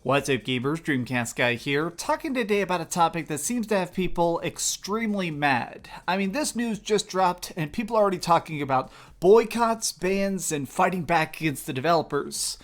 What's up, gamers? DreamcastGuy here, talking today about a topic that seems to have people extremely mad. I mean, this news just dropped and people are already talking about boycotts, bans, and fighting back against the developers.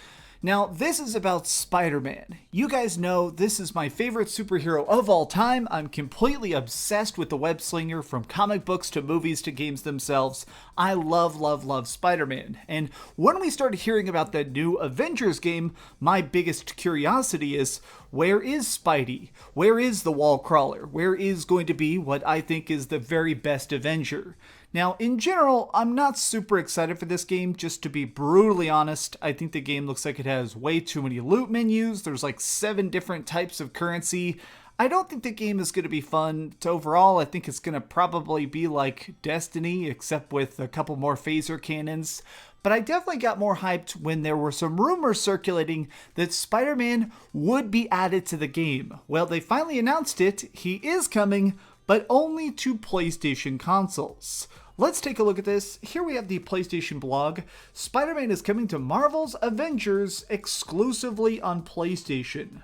Now, this is about Spider-Man. You guys know this is my favorite superhero of all time. I'm completely obsessed with the web slinger, from comic books to movies to games themselves. I love, love, love Spider-Man. And when we started hearing about the new Avengers game, my biggest curiosity is, where is Spidey? Where is the wall crawler? Where is going to be what I think is the very best Avenger? Now, in general, I'm not super excited for this game, just to be brutally honest. I think the game looks like it has way too many loot menus. There's like 7 different types of currency. I don't think the game is going to be fun. Overall, I think it's going to probably be like Destiny, except with a couple more phaser cannons. But I definitely got more hyped when there were some rumors circulating that Spider-Man would be added to the game. Well, they finally announced it. He is coming, but only to PlayStation consoles. Let's take a look at this. Here we have the PlayStation blog. Spider-Man is coming to Marvel's Avengers exclusively on PlayStation.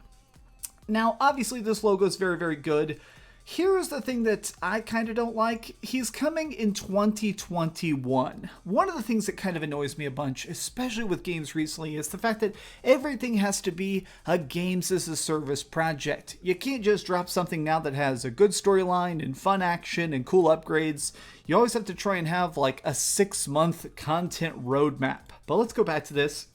Now, obviously this logo is very, very good. Here's the thing that I kind of don't like. He's coming in 2021. One of the things that kind of annoys me a bunch, especially with games recently, is the fact that everything has to be a games as a service project. You can't just drop something now that has a good storyline and fun action and cool upgrades. You always have to try and have like a 6-month content roadmap. But let's go back to this.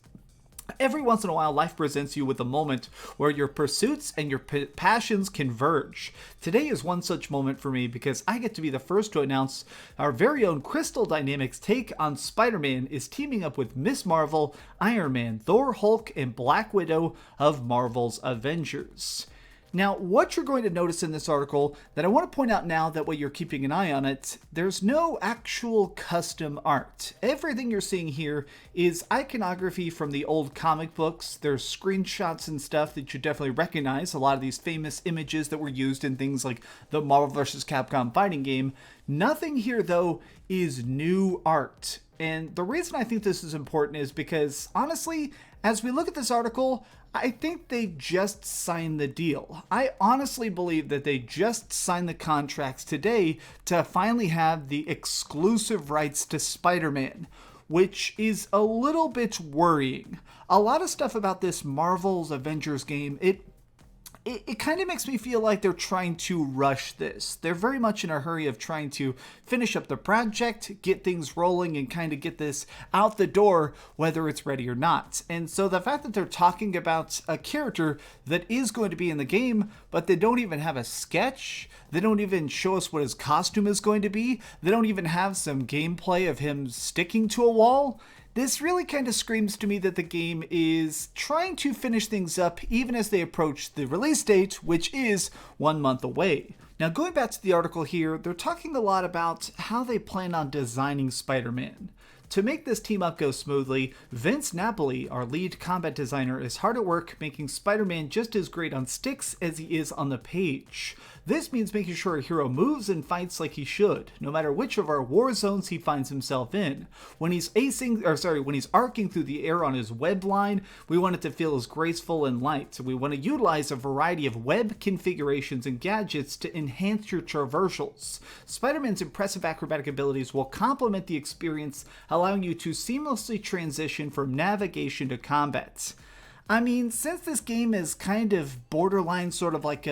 Every once in a while, life presents you with a moment where your pursuits and your passions converge. Today is one such moment for me because I get to be the first to announce our very own Crystal Dynamics take on Spider-Man is teaming up with Ms. Marvel, Iron Man, Thor, Hulk, and Black Widow of Marvel's Avengers. Now, what you're going to notice in this article that I want to point out now, that way you're keeping an eye on it, there's no actual custom art. Everything you're seeing here is iconography from the old comic books. There's screenshots and stuff that you definitely recognize. A lot of these famous images that were used in things like the Marvel vs. Capcom fighting game. Nothing here, though, is new art. And the reason I think this is important is because, honestly, as we look at this article, I think they just signed the deal. I honestly believe that they just signed the contracts today to finally have the exclusive rights to Spider-Man, which is a little bit worrying. A lot of stuff about this Marvel's Avengers game, it kind of makes me feel like they're trying to rush this. They're very much in a hurry of trying to finish up the project, get things rolling, and kind of get this out the door, whether it's ready or not. And so the fact that they're talking about a character that is going to be in the game, but they don't even have a sketch, they don't even show us what his costume is going to be, they don't even have some gameplay of him sticking to a wall, this really kind of screams to me that the game is trying to finish things up even as they approach the release date, which is 1 month away. Now, going back to the article here, they're talking a lot about how they plan on designing Spider-Man. To make this team up go smoothly, Vince Napoli, our lead combat designer, is hard at work making Spider-Man just as great on sticks as he is on the page. This means making sure a hero moves and fights like he should, no matter which of our war zones he finds himself in. When he's arcing through the air on his web line, we want it to feel as graceful and light. We want to utilize a variety of web configurations and gadgets to enhance your traversals. Spider-Man's impressive acrobatic abilities will complement the experience, allowing you to seamlessly transition from navigation to combat. I mean, since this game is kind of borderline sort of like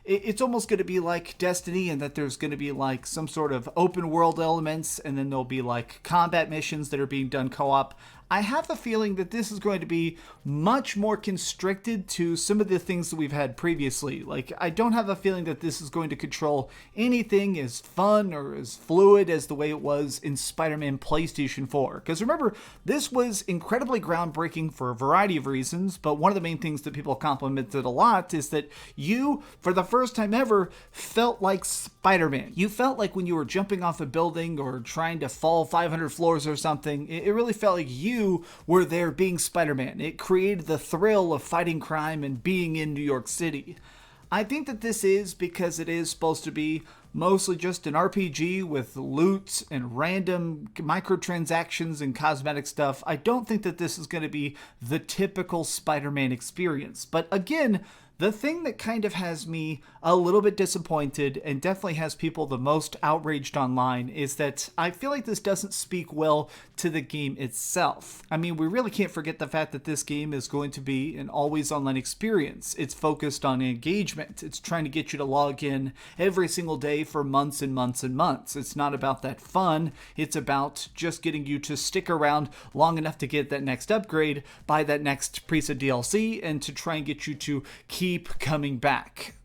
it's almost going to be like Destiny, and that there's going to be like some sort of open world elements, and then there'll be like combat missions that are being done co-op. I have a feeling that this is going to be much more constricted to some of the things that we've had previously. Like, I don't have a feeling that this is going to control anything as fun or as fluid as the way it was in Spider-Man PlayStation 4. Because remember, this was incredibly groundbreaking for a variety of reasons, but one of the main things that people complimented a lot is that you, for the first time ever, felt like Spider-Man. You felt like when you were jumping off a building or trying to fall 500 floors or something, it really felt like you were there being Spider-Man. It created the thrill of fighting crime and being in New York City. I think that this is because it is supposed to be mostly just an RPG with loot and random microtransactions and cosmetic stuff. I don't think that this is going to be the typical Spider-Man experience. But again, the thing that kind of has me a little bit disappointed and definitely has people the most outraged online is that I feel like this doesn't speak well to the game itself. I mean, we really can't forget the fact that this game is going to be an always online experience. It's focused on engagement. It's trying to get you to log in every single day for months and months and months. It's not about that fun. It's about just getting you to stick around long enough to get that next upgrade, buy that next piece of DLC, and to try and get you to keep coming back.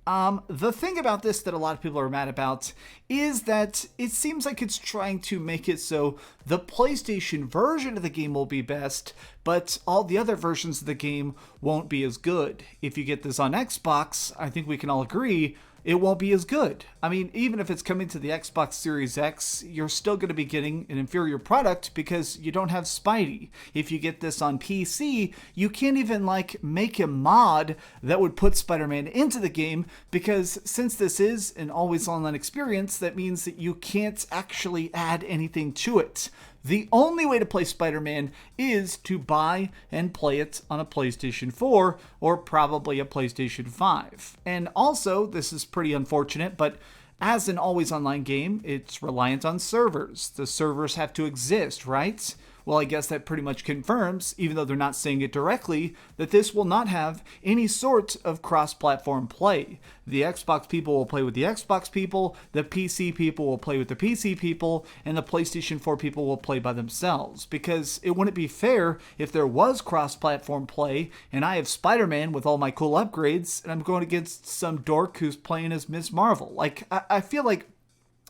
The thing about this that a lot of people are mad about is that it seems like it's trying to make it so the PlayStation version of the game will be best, but all the other versions of the game won't be as good. If you get this on Xbox, I think we can all agree it won't be as good. I mean, even if it's coming to the Xbox Series X, you're still going to be getting an inferior product because you don't have Spidey. If you get this on PC, you can't even make a mod that would put Spider-Man into the game, because since this is an always online experience, that means that you can't actually add anything to it. The only way to play Spider-Man is to buy and play it on a PlayStation 4 or probably a PlayStation 5. And also, this is pretty unfortunate, but as an always online game, it's reliant on servers. The servers have to exist, right? Well, I guess that pretty much confirms, even though they're not saying it directly, that this will not have any sort of cross-platform play. The Xbox people will play with the Xbox people, the PC people will play with the PC people, and the PlayStation 4 people will play by themselves. Because it wouldn't be fair if there was cross-platform play, and I have Spider-Man with all my cool upgrades, and I'm going against some dork who's playing as Ms. Marvel. I feel like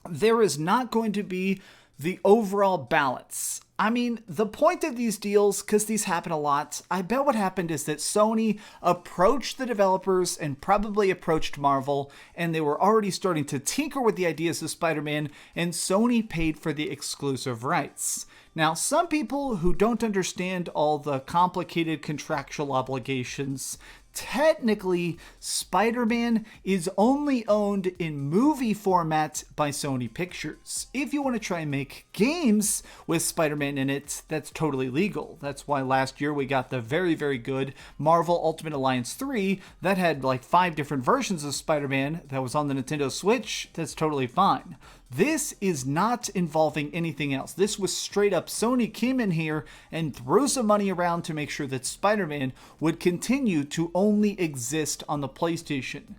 there is not going to be the overall balance. I mean, the point of these deals, because these happen a lot, I bet what happened is that Sony approached the developers and probably approached Marvel, and they were already starting to tinker with the ideas of Spider-Man, and Sony paid for the exclusive rights. Now, some people who don't understand all the complicated contractual obligations, technically, Spider-Man is only owned in movie format by Sony Pictures. If you want to try and make games with Spider-Man in it, that's totally legal. That's why last year we got the very, very good Marvel Ultimate Alliance 3 that had 5 different versions of Spider-Man that was on the Nintendo Switch. That's totally fine. This is not involving anything else. This was straight up Sony came in here and threw some money around to make sure that Spider-Man would continue to only exist on the PlayStation.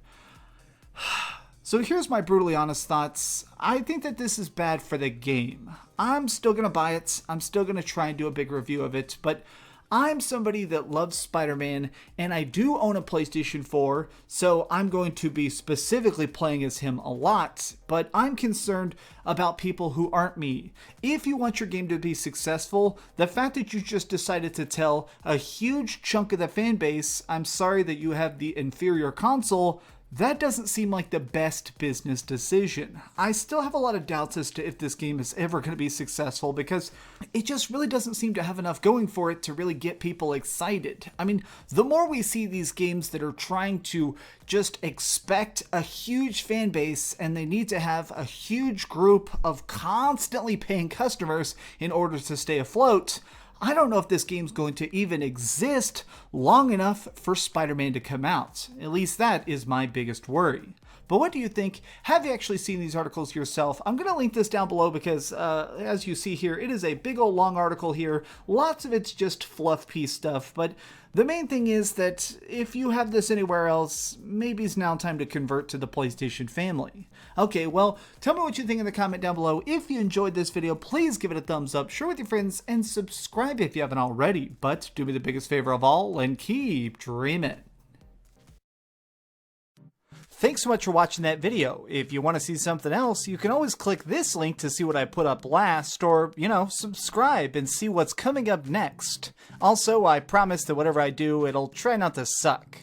So here's my brutally honest thoughts. I think that this is bad for the game. I'm still going to buy it. I'm still going to try and do a big review of it, but I'm somebody that loves Spider-Man, and I do own a PlayStation 4, so I'm going to be specifically playing as him a lot, but I'm concerned about people who aren't me. If you want your game to be successful, the fact that you just decided to tell a huge chunk of the fan base, I'm sorry that you have the inferior console, that doesn't seem like the best business decision. I still have a lot of doubts as to if this game is ever going to be successful, because it just really doesn't seem to have enough going for it to really get people excited. I mean, the more we see these games that are trying to just expect a huge fan base and they need to have a huge group of constantly paying customers in order to stay afloat, I don't know if this game's going to even exist long enough for Spider-Man to come out. At least that is my biggest worry. But what do you think? Have you actually seen these articles yourself? I'm going to link this down below because, as you see here, it is a big old long article here. Lots of it's just fluff piece stuff, but the main thing is that if you have this anywhere else, maybe it's now time to convert to the PlayStation family. Okay, well, tell me what you think in the comment down below. If you enjoyed this video, please give it a thumbs up, share with your friends, and subscribe if you haven't already. But do me the biggest favor of all and keep dreaming. Thanks so much for watching that video. If you want to see something else, you can always click this link to see what I put up last, or, subscribe and see what's coming up next. Also, I promise that whatever I do, it'll try not to suck.